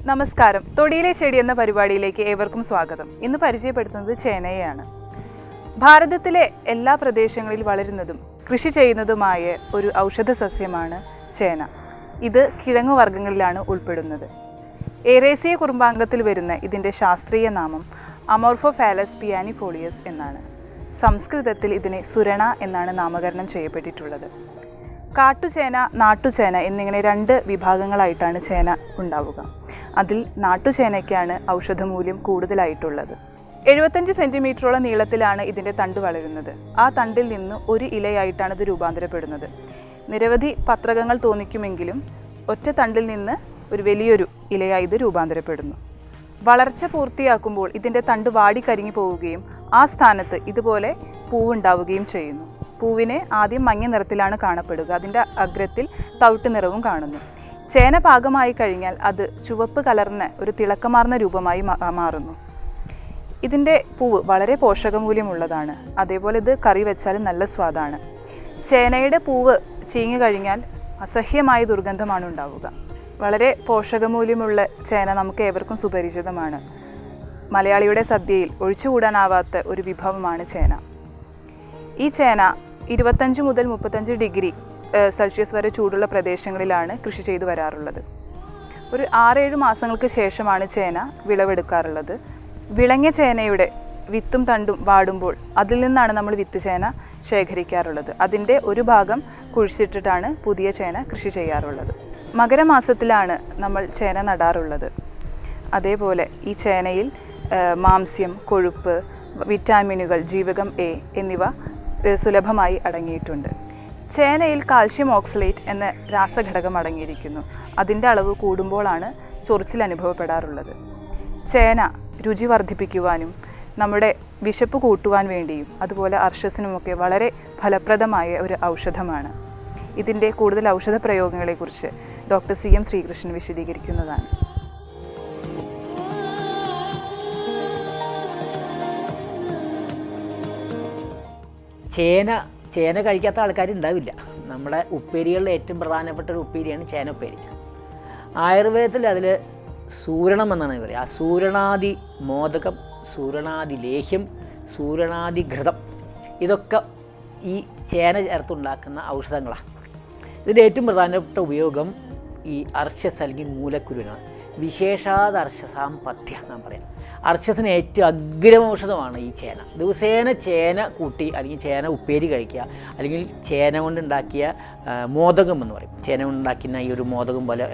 നമസ്കാരം. തൊടിയിലെ ചെടി എന്ന പരിപാടിയിലേക്ക് ഏവർക്കും സ്വാഗതം. ഇന്ന് പരിചയപ്പെടുത്തുന്നത് ചേനയെയാണ്. ഭാരതത്തിലെ എല്ലാ പ്രദേശങ്ങളിൽ വളരുന്നതും കൃഷി ചെയ്യുന്നതുമായ ഒരു ഔഷധ സസ്യമാണ് ചേന. ഇത് കിഴങ്ങു വർഗ്ഗങ്ങളിലാണ് ഉൾപ്പെടുന്നത്. എറേസിയ കുടുംബാംഗത്തിൽ വരുന്ന ഇതിൻ്റെ ശാസ്ത്രീയ നാമം അമോർഫോഫാലസ് പിയാനിഫോളിയസ് എന്നാണ്. സംസ്കൃതത്തിൽ ഇതിനെ സുരണ എന്നാണ് നാമകരണം ചെയ്യപ്പെട്ടിട്ടുള്ളത്. കാട്ടുചേന, നാട്ടുചേന എന്നിങ്ങനെ രണ്ട് വിഭാഗങ്ങളായിട്ടാണ് ചേന ഉണ്ടാവുക. അതിൽ നാട്ടുചേനയ്ക്കാണ് ഔഷധമൂല്യം കൂടുതലായിട്ടുള്ളത്. 75 സെൻറ്റിമീറ്ററോളം നീളത്തിലാണ് ഇതിൻ്റെ തണ്ട് വളരുന്നത്. ആ തണ്ടിൽ നിന്ന് ഒരു ഇലയായിട്ടാണ് ഇത് രൂപാന്തരപ്പെടുന്നത്. നിരവധി പത്രകങ്ങൾ തോന്നിക്കുമെങ്കിലും ഒറ്റ തണ്ടിൽ നിന്ന് ഒരു വലിയൊരു ഇലയായി ഇത് രൂപാന്തരപ്പെടുന്നു. വളർച്ച പൂർത്തിയാക്കുമ്പോൾ ഇതിൻ്റെ തണ്ട് വാടിക്കരിഞ്ഞു പോവുകയും ആ സ്ഥാനത്ത് ഇതുപോലെ പൂവുണ്ടാവുകയും ചെയ്യുന്നു. പൂവിന് ആദ്യം മഞ്ഞ നിറത്തിലാണ് കാണപ്പെടുക. അതിൻ്റെ അഗ്രത്തിൽ തവിട്ട് നിറവും കാണുന്നു. ചേന പാകമായി കഴിഞ്ഞാൽ അത് ചുവപ്പ് കലർന്ന ഒരു തിളക്കമാർന്ന രൂപമായി മാറുന്നു. ഇതിൻ്റെ പൂവ് വളരെ പോഷകമൂല്യമുള്ളതാണ്. അതേപോലെ ഇത് കറി വെച്ചാലും നല്ല സ്വാദാണ്. ചേനയുടെ പൂവ് ചീഞ്ഞു കഴിഞ്ഞാൽ അസഹ്യമായ ദുർഗന്ധമാണ് ഉണ്ടാവുക. വളരെ പോഷകമൂല്യമുള്ള ചേന നമുക്ക് ഏവർക്കും സുപരിചിതമാണ്. മലയാളിയുടെ സദ്യയിൽ ഒഴിച്ചുകൂടാനാവാത്ത ഒരു വിഭവമാണ് ചേന. ഈ ചേന 25 മുതൽ 35 ഡിഗ്രി സെൽഷ്യസ് വരെ ചൂടുള്ള പ്രദേശങ്ങളിലാണ് കൃഷി ചെയ്തു വരാറുള്ളത്. ഒരു 6-7 മാസങ്ങൾക്ക് ശേഷമാണ് ചേന വിളവെടുക്കാറുള്ളത്. വിളഞ്ഞ ചേനയുടെ വിത്തും തണ്ടും വാടുമ്പോൾ അതിൽ നിന്നാണ് നമ്മൾ വിത്ത് ചേന ശേഖരിക്കാറുള്ളത്. അതിൻ്റെ ഒരു ഭാഗം കുഴിച്ചിട്ടിട്ടാണ് പുതിയ ചേന കൃഷി ചെയ്യാറുള്ളത്. മകരമാസത്തിലാണ് നമ്മൾ ചേന നടാറുള്ളത്. അതേപോലെ ഈ ചേനയിൽ മാംസ്യം, കൊഴുപ്പ്, വിറ്റാമിനുകൾ, ജീവകം എ എന്നിവ സുലഭമായി അടങ്ങിയിട്ടുണ്ട്. ചേനയിൽ കാൽഷ്യം ഓക്സലേറ്റ് എന്ന രാസഘടകം അടങ്ങിയിരിക്കുന്നു. അതിൻ്റെ അളവ് കൂടുമ്പോഴാണ് ചൊറിച്ചിൽ അനുഭവപ്പെടാറുള്ളത്. ചേന രുചി വർദ്ധിപ്പിക്കുവാനും നമ്മുടെ വിശപ്പ് കൂട്ടുവാൻ വേണ്ടിയും അതുപോലെ അർശസിനുമൊക്കെ വളരെ ഫലപ്രദമായ ഒരു ഔഷധമാണ്. ഇതിൻ്റെ കൂടുതൽ ഔഷധ പ്രയോഗങ്ങളെക്കുറിച്ച് ഡോക്ടർ CM ശ്രീകൃഷ്ണൻ വിശദീകരിക്കുന്നതാണ്. ചേന കഴിക്കാത്ത ആൾക്കാരുണ്ടാവില്ല. നമ്മുടെ ഉപ്പേരികളിൽ ഏറ്റവും പ്രധാനപ്പെട്ട ഒരു ഉപ്പേരിയാണ് ചേന ഉപ്പേരി. ആയുർവേദത്തിൽ അതിൽ സൂരണം എന്നാണ് പറയുക. ആ സൂരണാദി മോദകം, സൂരണാദി ലേഹ്യം, സൂരണാദി ഘൃതം, ഇതൊക്കെ ഈ ചേന ചേർത്തുണ്ടാക്കുന്ന ഔഷധങ്ങളാണ്. ഇതിൻ്റെ ഏറ്റവും പ്രധാനപ്പെട്ട ഉപയോഗം ഈ അർശസ് അല്ലെങ്കിൽ മൂലക്കുരുവിനാണ്. വിശേഷാത് അർശസാം പഥ്യ നാം പറയാം. അർശസിന് ഏറ്റവും അഗ്രമൌഷധമാണ് ഈ ചേന. ദിവസേന ചേന കൂട്ടി അല്ലെങ്കിൽ ചേന ഉപ്പേരി കഴിക്കുക, അല്ലെങ്കിൽ ചേന കൊണ്ടുണ്ടാക്കിയ മോദകം എന്ന് പറയും. ചേന കൊണ്ടുണ്ടാക്കുന്ന ഈ ഒരു മോദകം പോലെ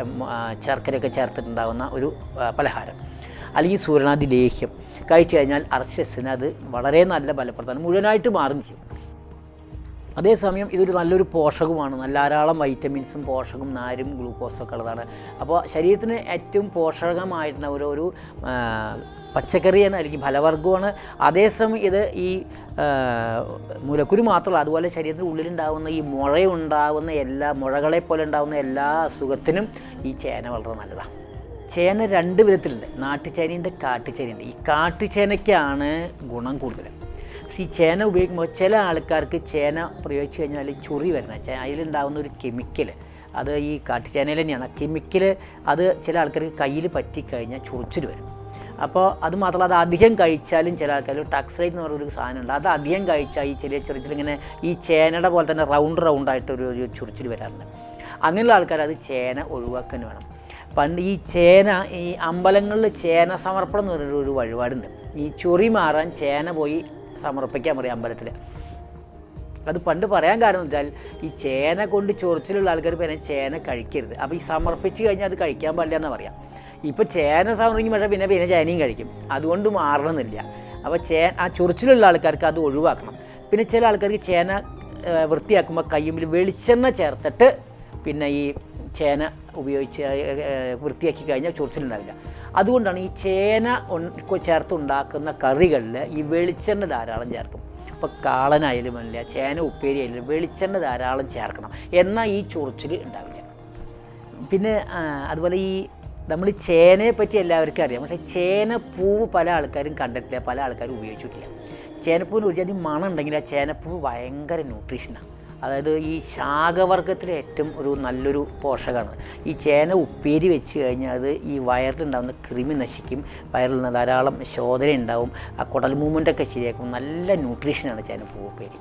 ശർക്കരയൊക്കെ ചേർത്തിട്ടുണ്ടാകുന്ന ഒരു പലഹാരം, അല്ലെങ്കിൽ സൂരണാദി ലേഹ്യം കഴിച്ചു കഴിഞ്ഞാൽ അർശസിന് അത് വളരെ നല്ല ഫലപ്രദമാണ്, മുഴുവനായിട്ട് മാറും ചെയ്യും. അതേസമയം ഇതൊരു നല്ലൊരു പോഷകമാണ്. നല്ല ധാരാളം വൈറ്റമിൻസും പോഷകം, നാരും ഗ്ലൂക്കോസും ഒക്കെ ഉള്ളതാണ്. അപ്പോൾ ശരീരത്തിന് ഏറ്റവും പോഷകമായിട്ടുള്ള ഒരു പച്ചക്കറിയാണ് അല്ലെങ്കിൽ ഫലവർഗ്ഗമാണ്. അതേസമയം ഇത് ഈ മുലക്കുരു മാത്രമല്ല, അതുപോലെ ശരീരത്തിന് ഉള്ളിലുണ്ടാകുന്ന ഈ മുഴകളെ പോലെ ഉണ്ടാകുന്ന എല്ലാ അസുഖത്തിനും ഈ ചേന വളരെ നല്ലതാണ്. ചേന 2 വിധത്തിലുണ്ട്. നാട്ടുചേനയുണ്ട്, കാട്ടുചേനയുണ്ട്. ഈ കാട്ടുചേനയ്ക്കാണ് ഗുണം കൂടുതൽ. പക്ഷേ ഈ ചേന ഉപയോഗിക്കുമ്പോൾ ചില ആൾക്കാർക്ക് ചേന പ്രയോഗിച്ച് കഴിഞ്ഞാൽ ചൊറി വരണം. അതിലുണ്ടാകുന്ന ഒരു കെമിക്കൽ, അത് ഈ കാട്ടുചേനയിൽ തന്നെയാണ്. കെമിക്കൽ അത് ചില ആൾക്കാർക്ക് കയ്യിൽ പറ്റിക്കഴിഞ്ഞാൽ ചൊറിച്ചിൽ വരും. അപ്പോൾ അത് മാത്രമല്ല, അത് അധികം കഴിച്ചാലും ചില ആൾക്കാർ ടക്സൈഡ് എന്ന് പറഞ്ഞൊരു സാധനമുണ്ട്. അത് അധികം കഴിച്ചാൽ ഈ ചെറിയ ചൊറിച്ചിലിങ്ങനെ ഈ ചേനയുടെ പോലെ തന്നെ റൗണ്ടായിട്ടൊരു ചൊറിച്ചിൽ വരാറുണ്ട്. അങ്ങനെയുള്ള ആൾക്കാർ അത് ചേന ഒഴിവാക്കാൻ വേണം. പണ്ട് ഈ ചേന, ഈ അമ്പലങ്ങളിൽ ചേന സമർപ്പണം എന്ന് പറഞ്ഞൊരു വഴിപാടുണ്ട്. ഈ ചൊറി മാറാൻ ചേന പോയി സമർപ്പിക്കാൻ പറയും അമ്പലത്തിൽ. അത് പണ്ട് പറയാൻ കാരണം എന്ന് വെച്ചാൽ ഈ ചേന കൊണ്ട് ചൊറിച്ചിലുള്ള ആൾക്കാർ പിന്നെ ചേന കഴിക്കരുത്. അപ്പോൾ ഈ സമർപ്പിച്ച് കഴിഞ്ഞാൽ അത് കഴിക്കാൻ പാടില്ല എന്ന് പറയാം. ഇപ്പോൾ ചേന സമർപ്പിക്കും, പക്ഷേ പിന്നെ ചേനയും കഴിക്കും. അതുകൊണ്ട് മാറണമെന്നില്ല. അപ്പോൾ ആ ചൊറിച്ചിലുള്ള ആൾക്കാർക്ക് അത് ഒഴിവാക്കണം. പിന്നെ ചില ആൾക്കാർക്ക് ചേന വൃത്തിയാക്കുമ്പോൾ കയ്യുമ്പിൽ വെളിച്ചെണ്ണ ചേർത്തിട്ട് പിന്നെ ഈ ചേന ഉപയോഗിച്ച് വൃത്തിയാക്കി കഴിഞ്ഞാൽ ചൊറിച്ചിലുണ്ടാവില്ല. അതുകൊണ്ടാണ് ഈ ചേന ചേർത്തുണ്ടാക്കുന്ന കറികളിൽ ഈ വെളിച്ചെണ്ണ ധാരാളം ചേർക്കും. ഇപ്പോൾ കാളനായാലും അല്ല, ചേന ഉപ്പേരി ആയാലും വെളിച്ചെണ്ണ ധാരാളം ചേർക്കണം, എന്നാൽ ഈ ചൊറിച്ചിൽ ഉണ്ടാവില്ല. പിന്നെ അതുപോലെ ഈ നമ്മൾ ചേനയെ പറ്റി എല്ലാവർക്കും അറിയാം, പക്ഷേ ചേനപ്പൂവ് പല ആൾക്കാരും കണ്ടിട്ടില്ല, പല ആൾക്കാരും ഉപയോഗിച്ചിട്ടില്ല. ചേനപ്പൂവിന് ഒരു ജാതി മണം ഉണ്ടെങ്കിൽ ആ ചേനപ്പൂവ് ഭയങ്കര ന്യൂട്രീഷനാണ്. അതായത് ഈ ശാഖവർഗത്തിലെ ഏറ്റവും നല്ലൊരു പോഷകമാണ്. ഈ ചേന ഉപ്പേരി വെച്ച് കഴിഞ്ഞാൽ അത് ഈ വയറിലുണ്ടാകുന്ന കൃമി നശിക്കും, വയറിൽ നിന്ന് ധാരാളം ശോധന ഉണ്ടാവും, ആ കുടൽ മൂവ്മെൻ്റൊക്കെ ശരിയാക്കും. നല്ല ന്യൂട്രീഷനാണ് ചേനപ്പൂ ഉപ്പേരി.